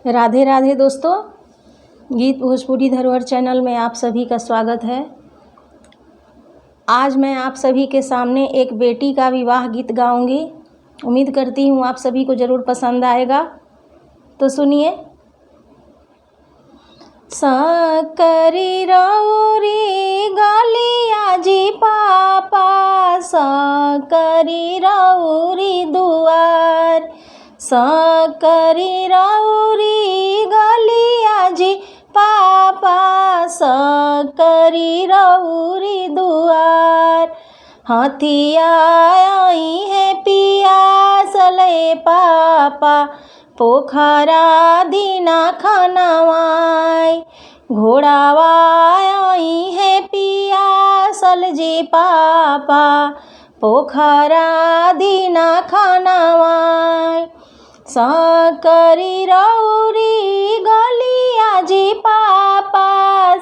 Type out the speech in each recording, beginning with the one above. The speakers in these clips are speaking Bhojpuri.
राधे राधे दोस्तों, गीत भोजपुरी धरोहर चैनल में आप सभी का स्वागत है। आज मैं आप सभी के सामने एक बेटी का विवाह गीत गाऊंगी। उम्मीद करती हूँ आप सभी को ज़रूर पसंद आएगा, तो सुनिए। सकरी रौरी गलिया जी पापा, सकरी रौरी दुआर, सकरी रौरी गलिया जी पापा, सकरी रौरी दुआर। हथिया आई है पिया सले पापा, पोखरा दीना खनवाई। घोड़ावा आई है पिया सलजी पापा, पोखरा दीना खनवाई। सकरी रौरी गलिया जी पापा,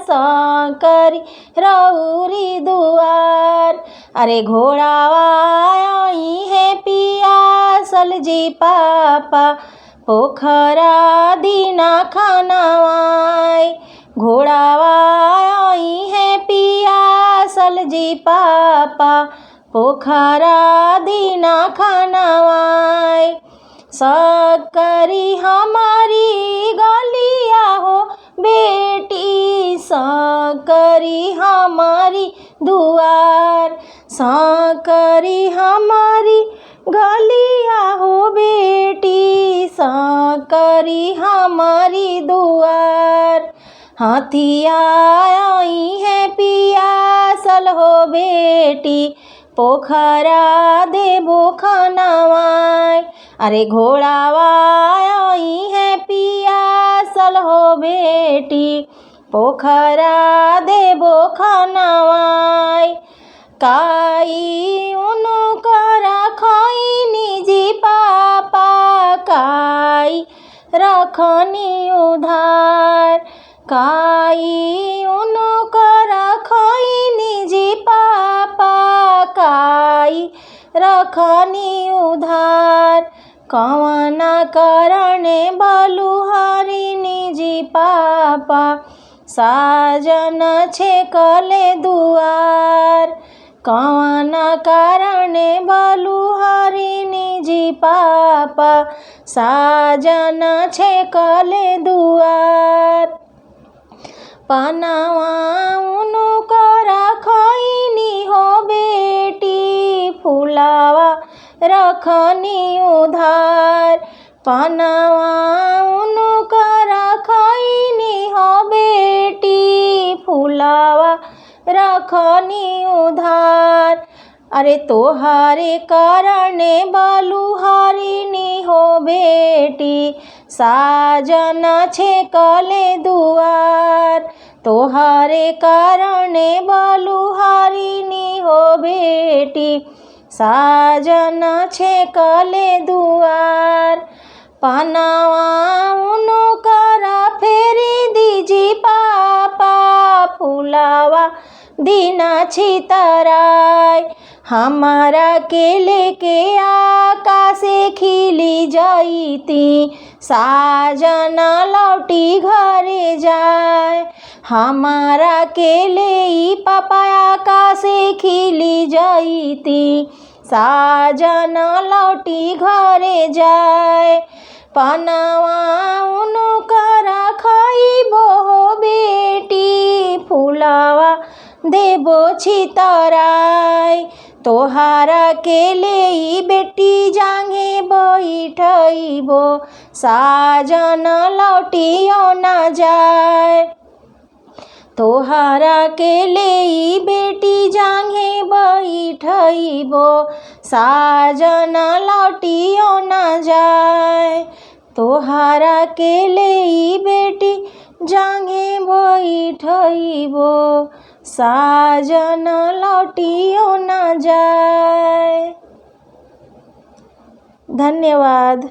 सकरी रौरी दुआर। अरे घोड़ावा आई है पिया सलजी पापा, पोखरा दीना खनवाई। घोड़ावा आई है पिया सलजी पापा, पोखरा दीना खनवाई। सकरी हमारी गलिया हो बेटी, सकरी हमारी दुआर। सकरी हमारी गलिया हो बेटी, सकरी हमारी दुआर। हथिया आई है पिया सल हो बेटी, पोखरा देबो खनवाई। अरे घोड़ावा आई है पिया सल हो बेटी, पोखरा देबो खनवाई। काई उनकर खैनी जी पापा, काई रखनी उधार। काई उनकर खैनी जी पापा, काई रखनी उधार। कवना करणे बलुहारिनी जी पापा, साजन छेकले दुआर। कवना करणे बलुहारिनी जी पापा, साजन छेकले दुआर। पनावा उनकर खैनी हो बेटी, फुलावा रखनी उधार। पनावा उनकर खैनी हो बेटी, फुलावा रखनी उधार। अरे तोहारे करणे बलुहारिनी हो बेटी, साजन छेकले दुआर। तोहारे करणे बलुहारिनी हो बेटी, साजन छेकले दुआर। पनावा उनकर फेरी दीजी पापा, फुलावा दीना छितराय। हमारा के लेके आकाशे खिली जाईती, साजन लौटी घरे जाए। हमारा के ले पापा आकाशे खिली जाईती, साजन लौटी घरे जाए। पनावा उनकर खइबो हो बेटी, फुलावा देबो छितराय। तोहारा के ले बेटी जांघे बैठइबो, साजन लौटियो न जाए। तोहारा के ले बेटी जांघे बैठइबो, साजन लौटियो न जाए। तोहारा के ले बेटी जांघे बैठइबो, साजन लौटियो न जाए। धन्यवाद।